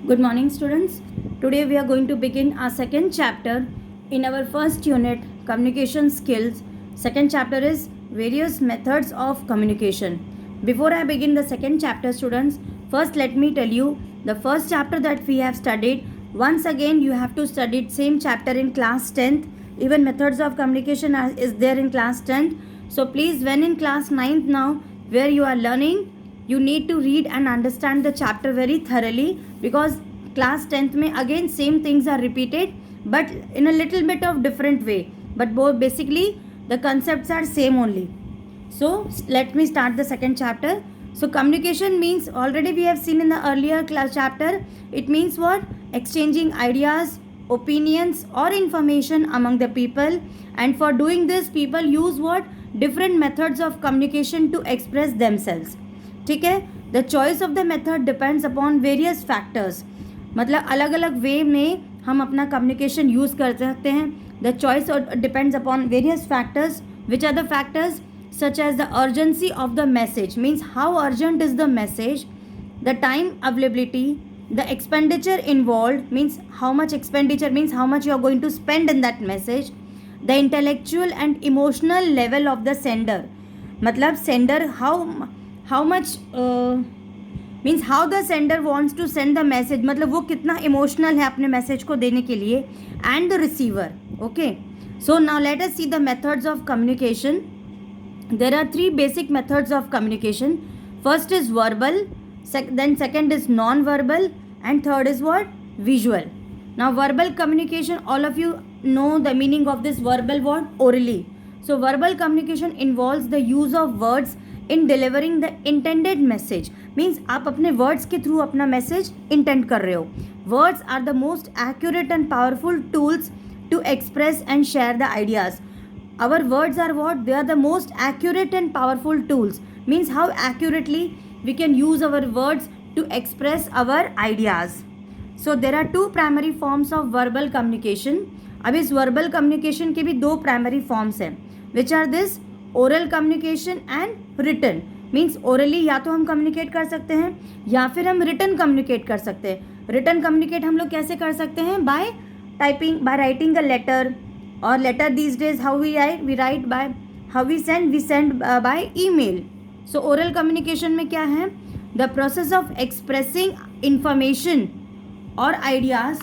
Good morning, students. Today we are going to begin our second chapter in our first unit, Communication Skills. Second chapter is Various Methods of Communication. Before I begin the second chapter, students, first let me tell you the first chapter that we have studied. Once again, you have to study same chapter in class 10th. Even methods of communication is there in class 10th. So please, when in class 9th now, where you are learning, you need to read and understand the chapter very thoroughly, because class 10th mein again same things are repeated but in a little bit of different way, but both basically the concepts are same only. So let me start the second chapter. So communication means, already we have seen in the earlier class chapter, it means what? Exchanging ideas, opinions or information among the people, and for doing this people use what? Different methods of communication to express themselves. ठीक है. The choice of the method depends upon various factors. मतलब अलग अलग वे में हम अपना communication use कर सकते हैं. The choice depends upon various factors. Which are the factors? Such as the urgency of the message, means how urgent is the message. The time availability. The expenditure involve, means how much expenditure, means how much you are going to spend in that message. The intellectual and emotional level of the sender. मतलब sender how much means how the sender wants to send the message, मतलब वो कितना emotional है अपने message को देने के लिए, and the receiver. Okay, so now let us see the methods of communication. There are three basic methods of communication. First is verbal, then second is non-verbal, and third is what? Visual. Now verbal communication, all of you know the meaning of this verbal word, orally. So verbal communication involves the use of words in delivering the intended message. Means आप अपने words के through अपना message intend कर रहे हो. Words are the most accurate and powerful tools to express and share the ideas. Our words are what? They are the most accurate and powerful tools. Means how accurately we can use our words to express our ideas. So there are two primary forms of verbal communication. अब इस verbal communication के भी दो primary forms हैं. Which are this? Oral communication and written. Means orally या तो हम communicate कर सकते हैं या फिर हम रिटन कम्युनिकेट कर सकते हैं. रिटन कम्युनिकेट हम लोग कैसे कर सकते हैं? By typing, by writing a letter. और letter these days how we write by, how we send by email. So oral communication में क्या है? The process of expressing information और ideas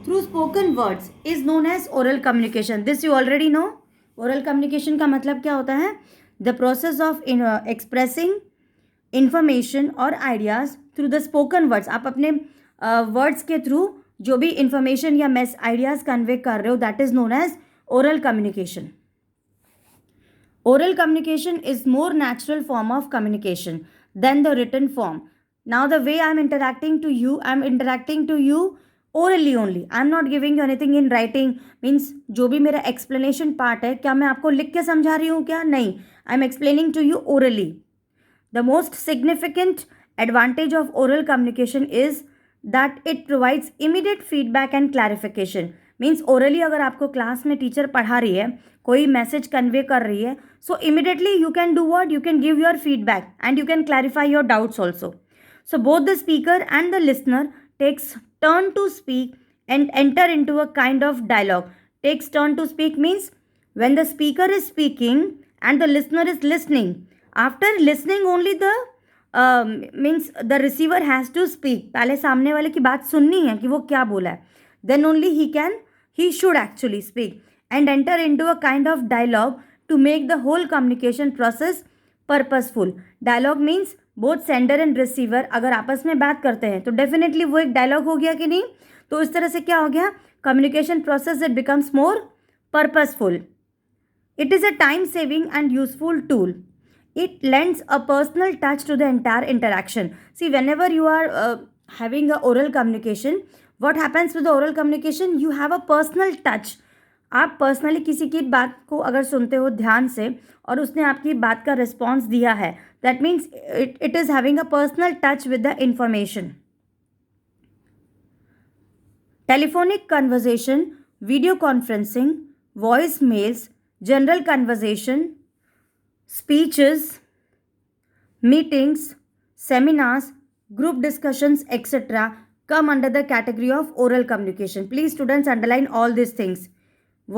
through spoken words is known as oral communication. This you already know. Oral communication का मतलब क्या होता है? The process of expressing information और ideas through the spoken words. आप अपने वर्ड्स के थ्रू जो भी इंफॉर्मेशन या आइडियाज़ कन्वे कर रहे हो, that is known as oral communication. Oral communication is more natural form of communication than the written form. Now the way I am interacting to you orally only. I am not giving you anything in writing. Means जो भी मेरा explanation part है, क्या मैं आपको लिख के समझा रही हूँ क्या? नहीं. I am explaining to you orally. The most significant advantage of oral communication is that it provides immediate feedback and clarification. Means orally अगर आपको क्लास में टीचर पढ़ा रही है, कोई मैसेज कन्वे कर रही है, so immediately you can do what? You can give your feedback and you can clarify your doubts also. So both the speaker and the listener takes turn to speak and enter into a kind of dialogue. Takes turn to speak means when the speaker is speaking and the listener is listening. After listening only the means the receiver has to speak. पहले सामने वाले की बात सुननी है कि वो क्या बोला है. Then only he should actually speak and enter into a kind of dialogue to make the whole communication process purposeful. Dialogue means both sender and receiver अगर आपस में बात करते हैं तो डेफिनेटली वो एक डायलॉग हो गया कि नहीं. तो इस तरह से क्या हो गया? Communication process it becomes more purposeful. It is a time saving and useful tool. It lends a personal touch to the entire interaction. See whenever you are having a oral communication, what happens with the oral communication? You have a personal touch. आप personally किसी की बात को अगर सुनते हो ध्यान से और उसने आपकी बात का रिस्पॉन्स दिया है, that means it is having a personal touch with the information. Telephonic conversation, video conferencing, voice mails, general conversation, speeches, meetings, seminars, group discussions, etc. come under the category of oral communication. Please students underline all these things.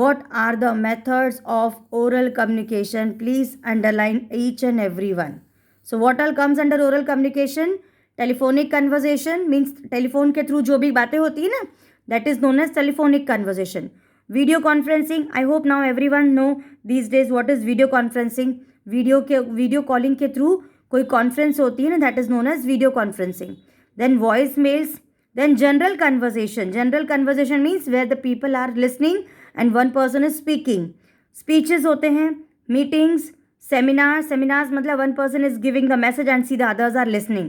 What are the methods of oral communication? Please underline each and every one. So what all comes under oral communication? Telephonic conversation means telephone के through जो भी बातें होती है ना, that is known as telephonic conversation. Video conferencing, I hope now everyone know these days what is video conferencing. video calling के through कोई conference होती है ना, that is known as video conferencing. Then voice mails. Then general conversation. General conversation means where the people are listening and one person is speaking. Speeches होते हैं. Meetings, seminars. Seminars मतलब one person is giving the message and see the others are listening.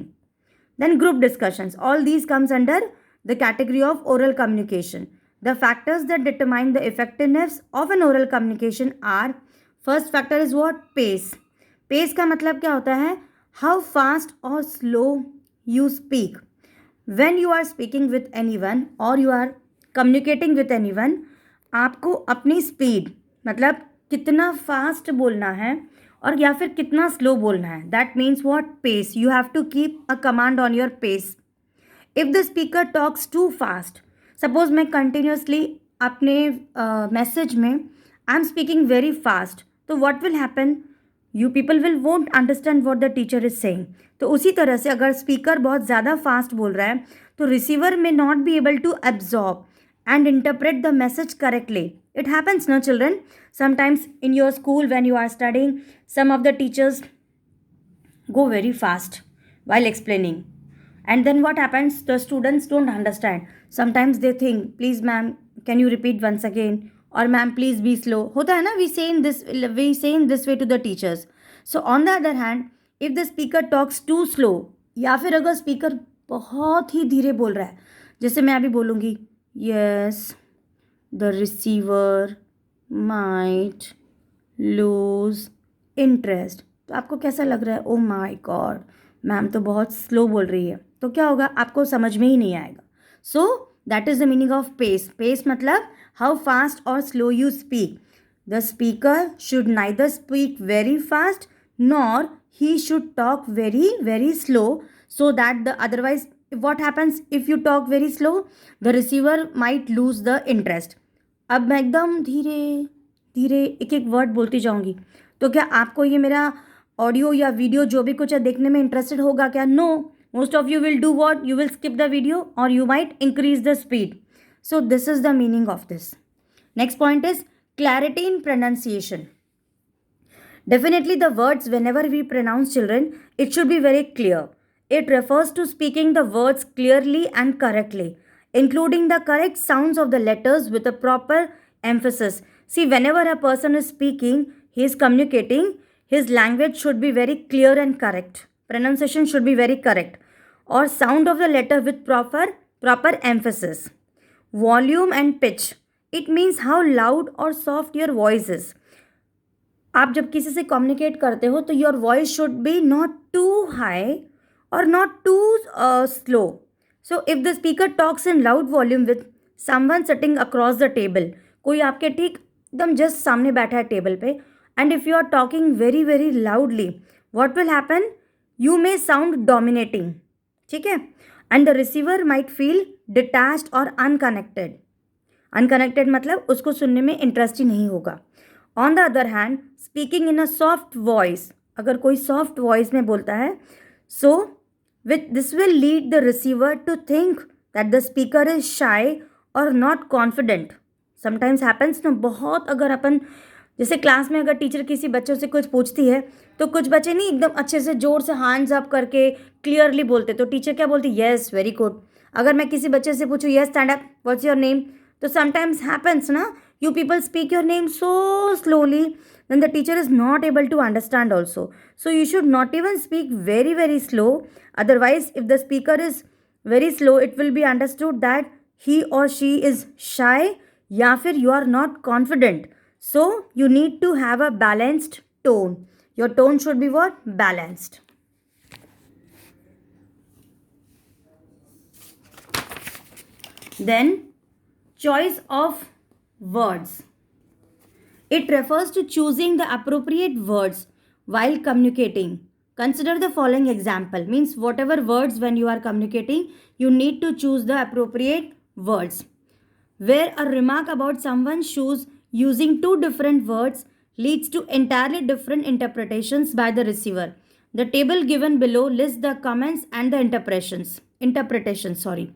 Then group discussions. All these comes under the category of oral communication. The factors that determine the effectiveness of an oral communication are, first factor is what? Pace. Pace का मतलब क्या होता है? How fast or slow you speak. When you are speaking with anyone or you are communicating with anyone, आपको अपनी speed मतलब कितना fast बोलना है और या फिर कितना स्लो बोलना है. That means what? Pace. You have to keep a command on your pace. If the speaker talks too fast, suppose मैं कंटिन्यूसली अपने मैसेज में I am speaking very fast, तो what will happen? You people will won't understand what the teacher is saying. तो उसी तरह से अगर speaker बहुत ज़्यादा फास्ट बोल रहा है तो रिसीवर में not be able to absorb and interpret the message correctly. It happens, no children? Sometimes in your school when you are studying, some of the teachers go very fast while explaining. And then what happens? The students don't understand. Sometimes they think, please ma'am, can you repeat once again? Or ma'am, please be slow. होता है ना, we say in this way to the teachers. So on the other hand, if the speaker talks too slow, या फिर अगर speaker बहुत ही धीरे बोल रहा है, जैसे मैं अभी बोलूँगी, yes, the receiver might lose interest. तो आपको कैसा लग रहा है? ओ माई गॉड, मैम तो बहुत स्लो बोल रही है. तो क्या होगा? आपको समझ में ही नहीं आएगा. So that is the meaning of pace. Pace मतलब हाउ फास्ट और slow you speak. The speaker should neither speak very fast nor he should talk very very slow, so that the otherwise what happens if you talk very slow, the receiver might lose the interest. अब मैं एकदम धीरे धीरे एक एक word बोलती जाऊंगी, तो क्या आपको ये मेरा ऑडियो या वीडियो जो भी कुछ है देखने में इंटरेस्टेड होगा क्या? No. Most of you will do what? You will skip the video और you might increase the speed. So this is the meaning of this. Next point is clarity in pronunciation. Definitely the words whenever we pronounce children, it should be very clear. It refers to speaking the words clearly and correctly, including the correct sounds of the letters with a proper emphasis. See, whenever a person is speaking, he is communicating, his language should be very clear and correct. Pronunciation should be very correct. Or sound of the letter with proper emphasis. Volume and pitch. It means how loud or soft your voice is. आप जब किसी से communicate करते हो तो your voice should be not too high or not too slow. So if the speaker talks in loud volume with someone sitting across the table, कोई आपके ठीक एकदम जस्ट सामने बैठा है टेबल पे, and if you are talking very very loudly, what will happen? You may sound dominating. ठीक है? And the receiver might feel detached or unconnected. Unconnected मतलब उसको सुनने में इंटरेस्ट ही नहीं होगा. On the other hand, speaking in a soft voice, अगर कोई soft voice में बोलता है, so this will lead the receiver to think that the speaker is shy or not confident. Sometimes happens ना, बहुत अगर अपन जैसे क्लास में अगर टीचर किसी बच्चों से कुछ पूछती है तो कुछ बच्चे नहीं एकदम अच्छे से ज़ोर से हैंड्स अप करके क्लियरली बोलते, तो टीचर क्या बोलती? Yes, very good. अगर मैं किसी बच्चे से पूछूँ yes stand up, what's your name, तो समटाइम्स हैपन्स ना, you people speak your name so slowly, then the teacher is not able to understand also. So you should not even speak very very slow. Otherwise, if the speaker is very slow, it will be understood that he or she is shy या फिर you are not confident. So you need to have a balanced tone. Your tone should be what? Balanced. Then choice of words. It refers to choosing the appropriate words while communicating Consider the following example. Means whatever words when you are communicating, you need to choose the appropriate words. Where a remark about someone's shoes using two different words leads to entirely different interpretations by the receiver. The table given below lists the comments and the interpretations, sorry.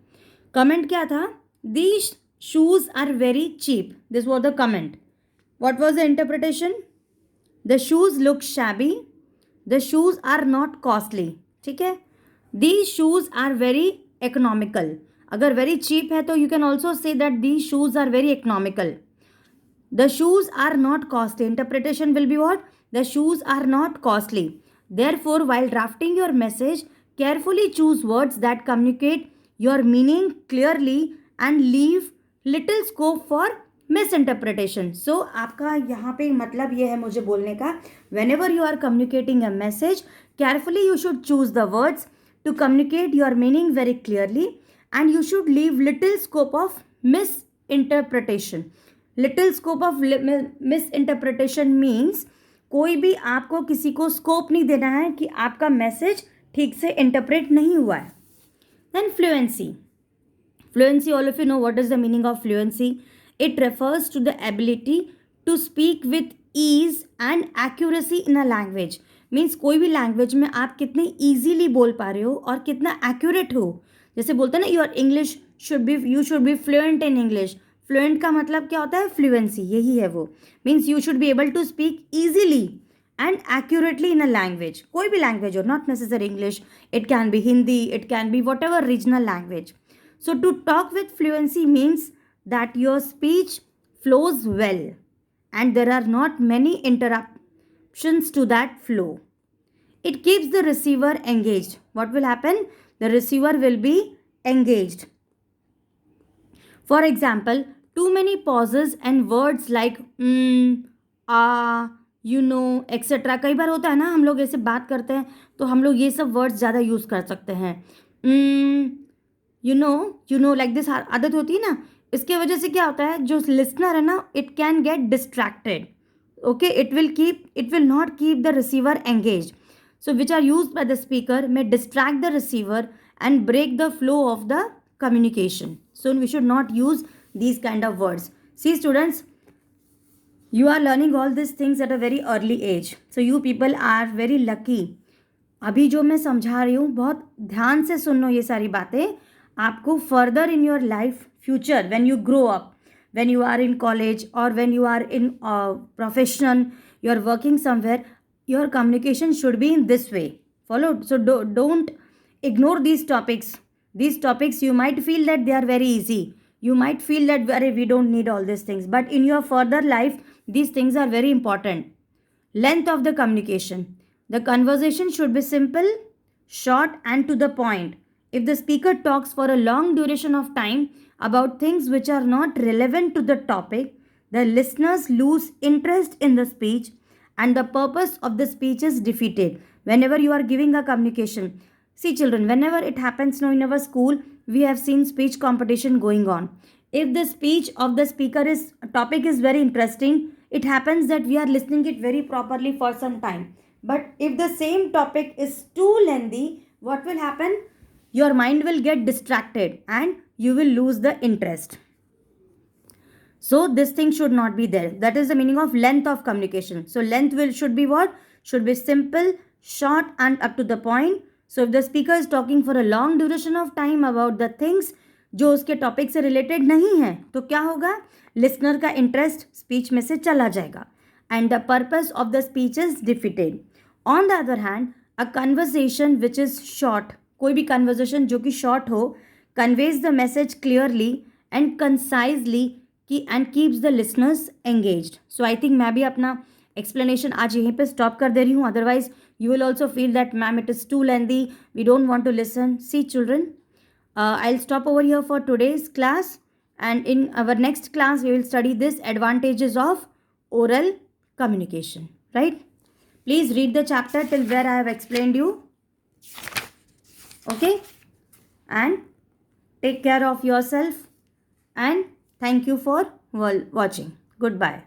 Comment क्या था? These shoes are very cheap. This was the comment. What was the interpretation? The shoes look shabby. The shoes are not costly. ठीक है? These shoes are very economical. अगर very cheap है तो you can also say that these shoes are very economical. The shoes are not costly. Interpretation will be what? The shoes are not costly. Therefore, while drafting your message, carefully choose words that communicate your meaning clearly and leave little scope for misinterpretation. So, आपका यहाँ पे मतलब ये है मुझे बोलने का, whenever you are communicating a message, carefully you should choose the words to communicate your meaning very clearly and you should leave little scope of misinterpretation. Little scope of miss interpretation means कोई भी आपको किसी को scope नहीं देना है कि आपका मैसेज ठीक से इंटरप्रेट नहीं हुआ है. Then fluency. Fluency, all of you know what is the meaning of fluency. It refers to the ability to speak with ease and accuracy in a language. Means कोई भी लैंग्वेज में आप कितने ईजीली बोल पा रहे हो और कितना एक्यूरेट हो. जैसे बोलते हैं ना, your English you should be fluent in English. Fluent का मतलब क्या होता है? फ्लुएंसी, यही है वो. Means you should be able to speak easily and accurately in a language. कोई भी लैंग्वेज हो, not necessary English, it can be Hindi, it can be whatever regional language. So to talk with fluency means that your speech flows well and there are not many interruptions to that flow. It keeps the receiver engaged. What will happen? The receiver will be engaged. For example, too many pauses and words like you know, etc. कई बार होता है ना, हम लोग ऐसे बात करते हैं तो हम लोग ये सब वर्ड्स ज़्यादा यूज़ कर सकते हैं. you know like this आदत होती है ना. इसके वजह से क्या होता है, जो लिसनर है ना, it can get distracted. Okay, it will not keep the receiver engaged. So which are used by the speaker may distract the receiver and break the flow of the communication. So we should not use these kind of words. See students, you are learning all these things at a very early age. So you people are very lucky. अभी जो मैं समझा रही हूँ, बहुत ध्यान से सुन लो ये सारी बातें. आपको further in your life future, when you grow up, when you are in college or when you are in profession, you are working somewhere, your communication should be in this way. Follow? So don't ignore these topics. These topics you might feel that they are very easy. You might feel that we don't need all these things. But in your further life, these things are very important. Length of the communication. The conversation should be simple, short and to the point. If the speaker talks for a long duration of time about things which are not relevant to the topic, the listeners lose interest in the speech and the purpose of the speech is defeated. Whenever you are giving a communication, see children, whenever it happens now in our school, we have seen speech competition going on. If the speech of the speaker topic is very interesting, it happens that we are listening it very properly for some time. But if the same topic is too lengthy, what will happen? Your mind will get distracted and you will lose the interest. So this thing should not be there. That is the meaning of length of communication. So length should be what? Should be simple, short and up to the point. So if the speaker is talking for a long duration of time about the things जो उसके topic से related नहीं है, तो क्या होगा? Listener का interest speech में से चला जाएगा and the purpose of the speech is defeated. On the other hand, a conversation which is short, कोई भी conversation जो कि short हो, conveys the message clearly and concisely and keeps the listeners engaged. So I think मैं भी अपना explanation आज यहीं पे stop कर दे रही हूँ. Otherwise, you will also feel that ma'am it is too lengthy. We don't want to listen. See children, I'll stop over here for today's class. And in our next class, we will study this advantages of oral communication. Right? Please read the chapter till where I have explained you. Okay? And take care of yourself. And thank you for watching. Goodbye.